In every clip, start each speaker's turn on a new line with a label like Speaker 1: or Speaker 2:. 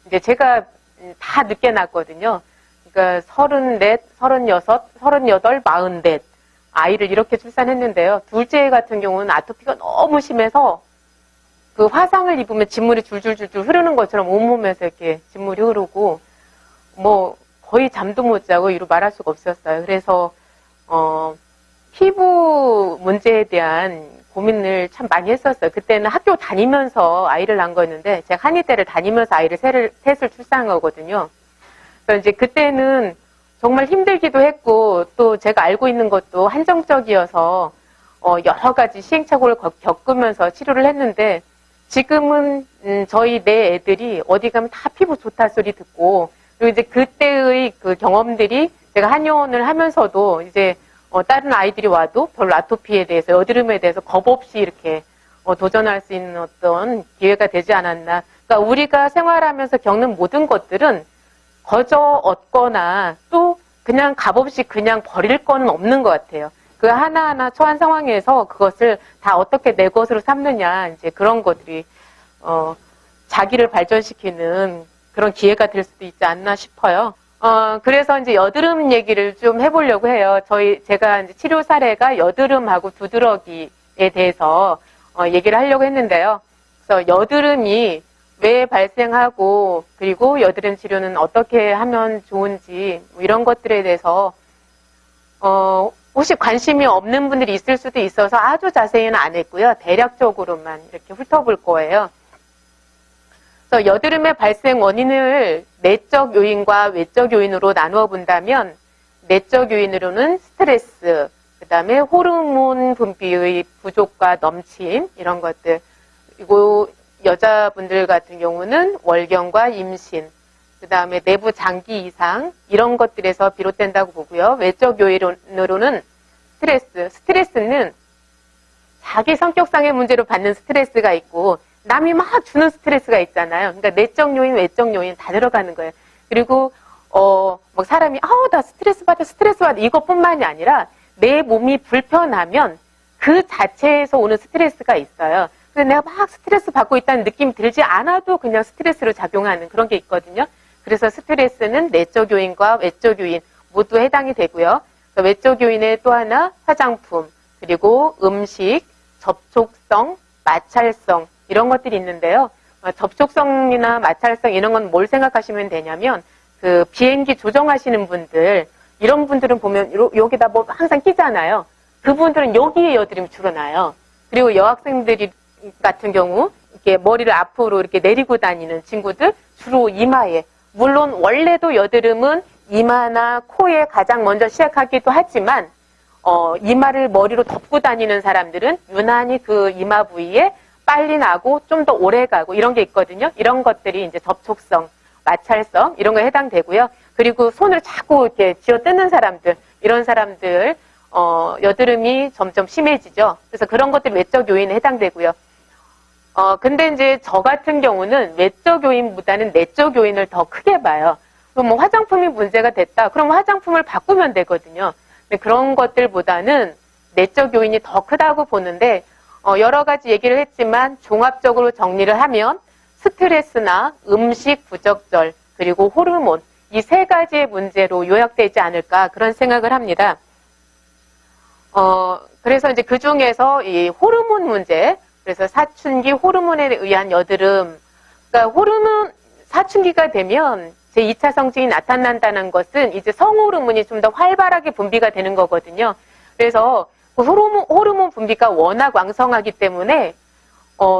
Speaker 1: 이제 제가 다 늦게 낳았거든요. 그러니까 34, 36, 38, 44 아이를 이렇게 출산했는데요. 둘째 같은 경우는 아토피가 너무 심해서 그 화상을 입으면 진물이 줄줄줄줄 흐르는 것처럼 온몸에서 이렇게 진물이 흐르고 뭐 거의 잠도 못 자고 이루 말할 수가 없었어요. 그래서 피부 문제에 대한 고민을 참 많이 했었어요. 그때는 학교 다니면서 아이를 낳은 거였는데 제가 한의대를 다니면서 아이를 셋을 출산한 거거든요. 그래서 이제 그때는 정말 힘들기도 했고 또 제가 알고 있는 것도 한정적이어서 여러 가지 시행착오를 겪으면서 치료를 했는데 지금은 저희 네 애들이 어디 가면 다 피부 좋다 소리 듣고 그리고 이제 그때의 그 경험들이 제가 한의원을 하면서도 이제 다른 아이들이 와도 별로 아토피에 대해서 여드름에 대해서 겁 없이 이렇게 도전할 수 있는 어떤 기회가 되지 않았나. 그러니까 우리가 생활하면서 겪는 모든 것들은 거저 얻거나 또 그냥 값없이 그냥 버릴 거는 없는 것 같아요. 그 하나하나 처한 상황에서 그것을 다 어떻게 내 것으로 삼느냐, 이제 그런 것들이, 자기를 발전시키는 그런 기회가 될 수도 있지 않나 싶어요. 그래서 이제 여드름 얘기를 좀 해보려고 해요. 제가 이제 치료 사례가 여드름하고 두드러기에 대해서, 얘기를 하려고 했는데요. 그래서 여드름이 왜 발생하고, 그리고 여드름 치료는 어떻게 하면 좋은지, 뭐 이런 것들에 대해서, 혹시 관심이 없는 분들이 있을 수도 있어서 아주 자세히는 안 했고요. 대략적으로만 이렇게 훑어볼 거예요. 그래서 여드름의 발생 원인을 내적 요인과 외적 요인으로 나누어 본다면 내적 요인으로는 스트레스, 그 다음에 호르몬 분비의 부족과 넘침 이런 것들, 그리고 여자분들 같은 경우는 월경과 임신, 그 다음에 내부 장기 이상 이런 것들에서 비롯된다고 보고요. 외적 요인으로는 스트레스는 자기 성격상의 문제로 받는 스트레스가 있고 남이 막 주는 스트레스가 있잖아요. 그러니까 내적 요인, 외적 요인 다 들어가는 거예요. 그리고 막 사람이 나 스트레스 받아 이것뿐만이 아니라 내 몸이 불편하면 그 자체에서 오는 스트레스가 있어요. 그래서 내가 막 스트레스 받고 있다는 느낌이 들지 않아도 그냥 스트레스로 작용하는 그런 게 있거든요. 그래서 스트레스는 내적 요인과 외적 요인 모두 해당이 되고요. 외적 요인에 또 하나 화장품, 그리고 음식, 접촉성, 마찰성 이런 것들이 있는데요. 접촉성이나 마찰성 이런 건 뭘 생각하시면 되냐면 그 비행기 조정하시는 분들 이런 분들은 보면 여기다 뭐 항상 끼잖아요. 그분들은 여기에 여드름이 주로 나요. 그리고 여학생들이 같은 경우 이렇게 머리를 앞으로 이렇게 내리고 다니는 친구들 주로 이마에, 물론 원래도 여드름은 이마나 코에 가장 먼저 시작하기도 하지만 이마를 머리로 덮고 다니는 사람들은 유난히 그 이마 부위에 빨리 나고 좀 더 오래 가고 이런 게 있거든요. 이런 것들이 이제 접촉성, 마찰성 이런 거에 해당되고요. 그리고 손을 자꾸 이렇게 쥐어뜯는 사람들, 이런 사람들 여드름이 점점 심해지죠. 그래서 그런 것들이 외적 요인에 해당되고요. 근데 이제 저 같은 경우는 외적 요인보다는 내적 요인을 더 크게 봐요. 그럼 뭐 화장품이 문제가 됐다. 그럼 화장품을 바꾸면 되거든요. 근데 그런 것들보다는 내적 요인이 더 크다고 보는데 여러 가지 얘기를 했지만 종합적으로 정리를 하면 스트레스나 음식 부적절 그리고 호르몬 이 세 가지의 문제로 요약되지 않을까 그런 생각을 합니다. 그래서 이제 그 중에서 이 호르몬 문제, 그래서 사춘기 호르몬에 의한 여드름, 그러니까 사춘기가 되면 제2차 성징이 나타난다는 것은 이제 성호르몬이 좀 더 활발하게 분비가 되는 거거든요. 그래서 그 호르몬 분비가 워낙 왕성하기 때문에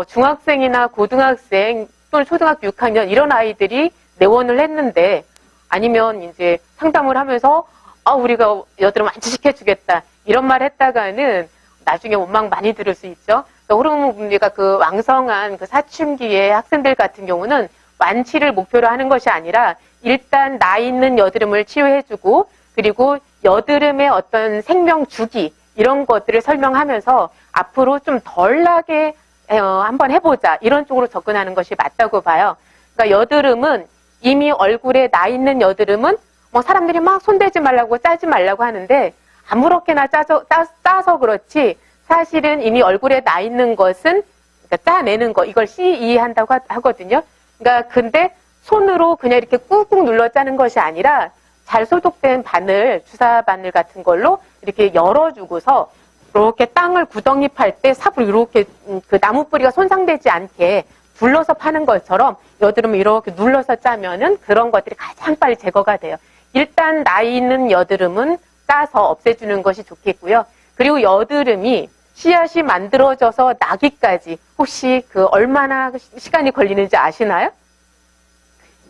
Speaker 1: 중학생이나 고등학생 또는 초등학교 6학년 이런 아이들이 내원을 했는데 아니면 이제 상담을 하면서 우리가 여드름 완치시켜주겠다 이런 말 했다가는 나중에 원망 많이 들을 수 있죠. 호르몬 분비가 그 왕성한 그 사춘기의 학생들 같은 경우는 완치를 목표로 하는 것이 아니라 일단 나 있는 여드름을 치유해주고 그리고 여드름의 어떤 생명 주기 이런 것들을 설명하면서 앞으로 좀 덜 나게 한번 해보자 이런 쪽으로 접근하는 것이 맞다고 봐요. 그러니까 여드름은 이미 얼굴에 나 있는 여드름은 뭐 사람들이 막 손대지 말라고 짜지 말라고 하는데 아무렇게나 짜서 그렇지 사실은 이미 얼굴에 나 있는 것은 그러니까 짜내는 거 이걸 CE 한다고 하거든요. 그러니까 근데 손으로 그냥 이렇게 꾹꾹 눌러 짜는 것이 아니라 잘 소독된 바늘, 주사 바늘 같은 걸로 이렇게 열어주고서 이렇게 땅을 구덩이 팔 때 삽으로 이렇게 그 나무 뿌리가 손상되지 않게 둘러서 파는 것처럼 여드름을 이렇게 눌러서 짜면은 그런 것들이 가장 빨리 제거가 돼요. 일단 나 있는 여드름은 짜서 없애주는 것이 좋겠고요. 그리고 여드름이 씨앗이 만들어져서 나기까지 혹시 그 얼마나 시간이 걸리는지 아시나요?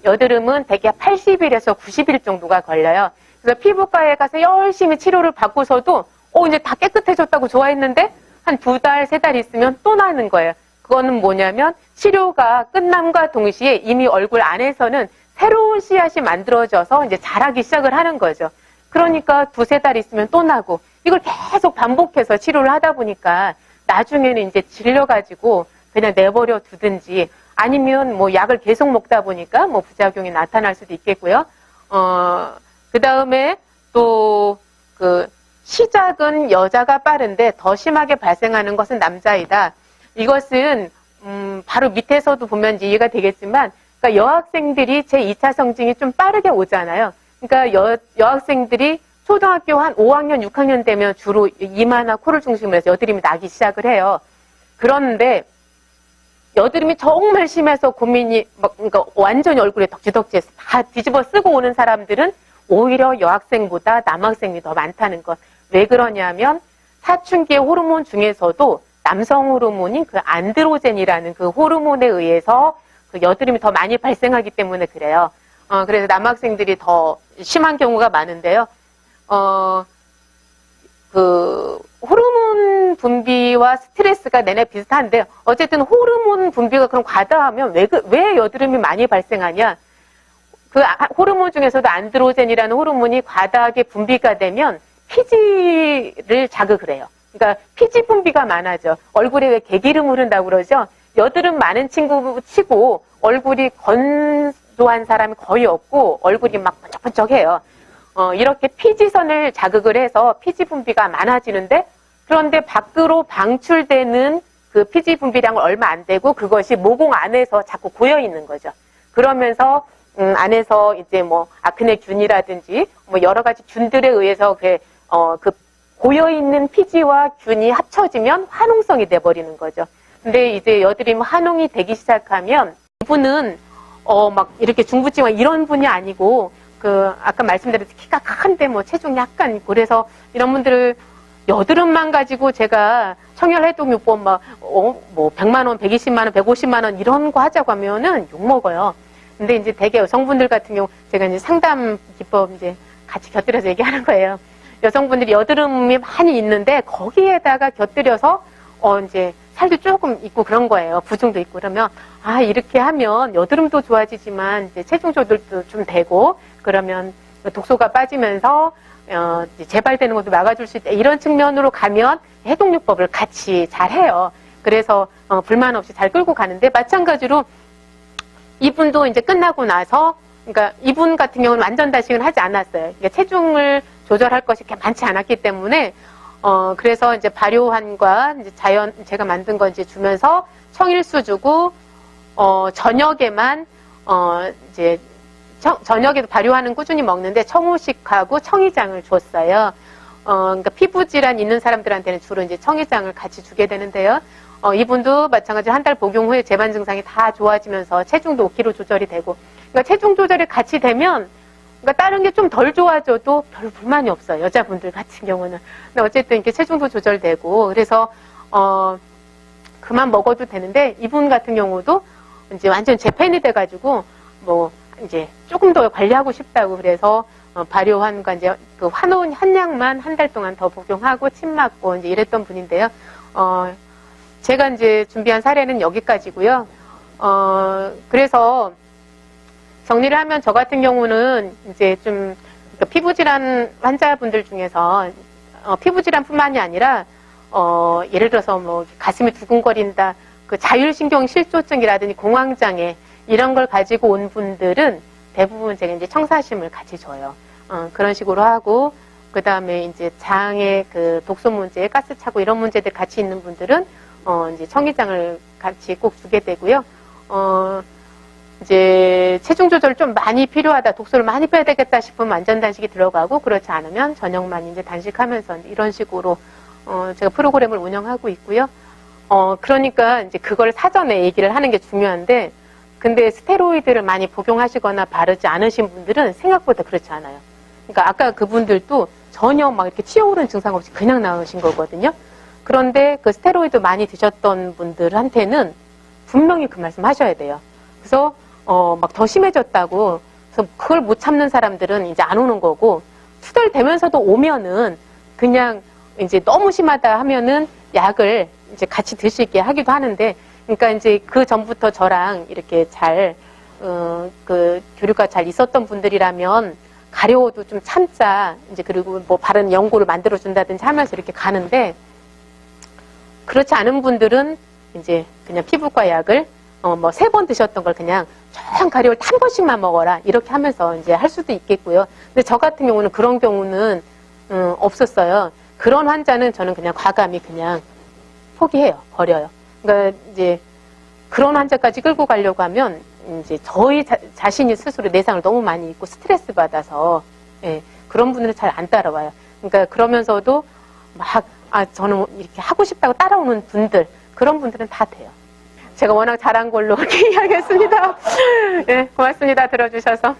Speaker 1: 여드름은 대개 80일에서 90일 정도가 걸려요. 그래서 피부과에 가서 열심히 치료를 받고서도 이제 다 깨끗해졌다고 좋아했는데 한 2달, 3달 있으면 또 나는 거예요. 그거는 뭐냐면 치료가 끝남과 동시에 이미 얼굴 안에서는 새로운 씨앗이 만들어져서 이제 자라기 시작을 하는 거죠. 그러니까 2-3달 있으면 또 나고 이걸 계속 반복해서 치료를 하다 보니까 나중에는 이제 질려가지고 그냥 내버려 두든지 아니면 뭐 약을 계속 먹다 보니까 뭐 부작용이 나타날 수도 있겠고요. 그 다음에 또 시작은 여자가 빠른데 더 심하게 발생하는 것은 남자이다. 이것은 바로 밑에서도 보면 이제 이해가 되겠지만, 그러니까 여학생들이 제2차 성징이 좀 빠르게 오잖아요. 그러니까 여학생들이 초등학교 한 5학년, 6학년 되면 주로 이마나 코를 중심으로 해서 여드름이 나기 시작을 해요. 그런데 여드름이 정말 심해서 고민이 그러니까 완전히 얼굴에 덕지덕지해서 다 뒤집어 쓰고 오는 사람들은 오히려 여학생보다 남학생이 더 많다는 것. 왜 그러냐면 사춘기의 호르몬 중에서도 남성 호르몬인 그 안드로젠이라는 그 호르몬에 의해서 그 여드름이 더 많이 발생하기 때문에 그래요. 그래서 남학생들이 더 심한 경우가 많은데요. 그 호르몬 분비와 스트레스가 내내 비슷한데 어쨌든 호르몬 분비가 그럼 과다하면 왜 여드름이 많이 발생하냐? 그 호르몬 중에서도 안드로젠이라는 호르몬이 과다하게 분비가 되면 피지를 자극을 해요. 그러니까 피지 분비가 많아져. 얼굴에 왜 개기름 흐른다고 그러죠? 여드름 많은 친구 치고 얼굴이 건조한 사람이 거의 없고 얼굴이 막 번쩍번쩍해요. 이렇게 피지선을 자극을 해서 피지 분비가 많아지는데 그런데 밖으로 방출되는 그 피지 분비량은 얼마 안 되고 그것이 모공 안에서 자꾸 고여 있는 거죠. 그러면서 안에서 이제 뭐 아크네균이라든지 뭐 여러 가지 균들에 의해서 그 고여 있는 피지와 균이 합쳐지면 화농성이 돼 버리는 거죠. 근데 이제 여드름 화농이 되기 시작하면 이분은 막 이렇게 중부증 이런 분이 아니고 아까 말씀드렸듯이 키가 큰데 뭐 체중 약간 있고 그래서 이런 분들을 여드름만 가지고 제가 청열해독요법 뭐 100만 원, 120만 원, 150만 원 이런 거 하자고 하면은 욕 먹어요. 근데 이제 대개 여성분들 같은 경우 제가 이제 상담 기법 이제 같이 곁들여서 얘기하는 거예요. 여성분들이 여드름이 많이 있는데 거기에다가 곁들여서 이제 살도 조금 있고 그런 거예요. 부종도 있고 그러면 이렇게 하면 여드름도 좋아지지만 이제 체중 조절도 좀 되고 그러면 독소가 빠지면서 재발되는 것도 막아줄 수 있다. 이런 측면으로 가면 해독요법을 같이 잘 해요. 그래서 불만 없이 잘 끌고 가는데 마찬가지로 이분도 이제 끝나고 나서 그러니까 이분 같은 경우는 완전 단식을 하지 않았어요. 그러니까 체중을 조절할 것이 그렇게 많지 않았기 때문에 그래서 이제 발효한과 이제 제가 만든 거 이제 주면서 청일수 주고 저녁에만 이제 저녁에도 발효하는 꾸준히 먹는데 청후식하고 청이장을 줬어요. 그러니까 피부 질환 있는 사람들한테는 주로 이제 청이장을 같이 주게 되는데요. 이분도 마찬가지로 한 달 복용 후에 재반 증상이 다 좋아지면서 체중도 5kg 조절이 되고, 그러니까 체중 조절이 같이 되면, 그러니까 다른 게 좀 덜 좋아져도 별 불만이 없어요. 여자분들 같은 경우는. 근데 어쨌든 이렇게 체중도 조절되고, 그래서 그만 먹어도 되는데 이분 같은 경우도 이제 완전 재팬이 돼가지고 뭐 이제 조금 더 관리하고 싶다고 그래서 발효한과 이제 그 환온 한약만 한 달 동안 더 복용하고 침 맞고 이제 이랬던 분인데요. 제가 이제 준비한 사례는 여기까지고요. 그래서 정리를 하면 저 같은 경우는 이제 좀 피부질환 환자분들 중에서 피부질환뿐만이 아니라 예를 들어서 뭐 가슴이 두근거린다, 그 자율신경 실조증이라든지 공황장애 이런 걸 가지고 온 분들은 대부분 제가 이제 청사심을 같이 줘요. 그런 식으로 하고 그 다음에 이제 장의 그 독소 문제, 가스 차고 이런 문제들 같이 있는 분들은 이제 청이장을 같이 꼭 주게 되고요. 이제 체중 조절 좀 많이 필요하다, 독소를 많이 빼야 되겠다 싶으면 완전 단식이 들어가고, 그렇지 않으면 저녁만 이제 단식하면서 이런 식으로 제가 프로그램을 운영하고 있고요. 그러니까 이제 그걸 사전에 얘기를 하는 게 중요한데, 근데 스테로이드를 많이 복용하시거나 바르지 않으신 분들은 생각보다 그렇지 않아요. 그러니까 아까 그분들도 전혀 막 이렇게 튀어오르는 증상 없이 그냥 나으신 거거든요. 그런데 그 스테로이드 많이 드셨던 분들한테는 분명히 그 말씀 하셔야 돼요. 그래서 막 더 심해졌다고, 그래서 그걸 못 참는 사람들은 이제 안 오는 거고, 투덜대면서도 오면은 그냥 이제 너무 심하다 하면은 약을 이제 같이 드시게 하기도 하는데, 그러니까 이제 그 전부터 저랑 이렇게 잘, 그 교류가 잘 있었던 분들이라면 가려워도 좀 참자, 이제 그리고 뭐 바른 연고를 만들어준다든지 하면서 이렇게 가는데, 그렇지 않은 분들은 이제 그냥 피부과 약을 뭐 3번 드셨던 걸 그냥 쫙 가려울 때 한 번씩만 먹어라, 이렇게 하면서 이제 할 수도 있겠고요. 근데 저 같은 경우는 그런 경우는 없었어요. 그런 환자는 저는 그냥 과감히 그냥 포기해요. 버려요. 그러니까 이제 그런 환자까지 끌고 가려고 하면 이제 저희 자신이 스스로 내상을 너무 많이 입고 스트레스 받아서, 예, 그런 분들은 잘 안 따라와요. 그러니까 그러면서도 막 저는 이렇게 하고 싶다고 따라오는 분들, 그런 분들은 다 돼요. 제가 워낙 잘한 걸로 이렇게 이야기했습니다. 예, 고맙습니다. 들어주셔서.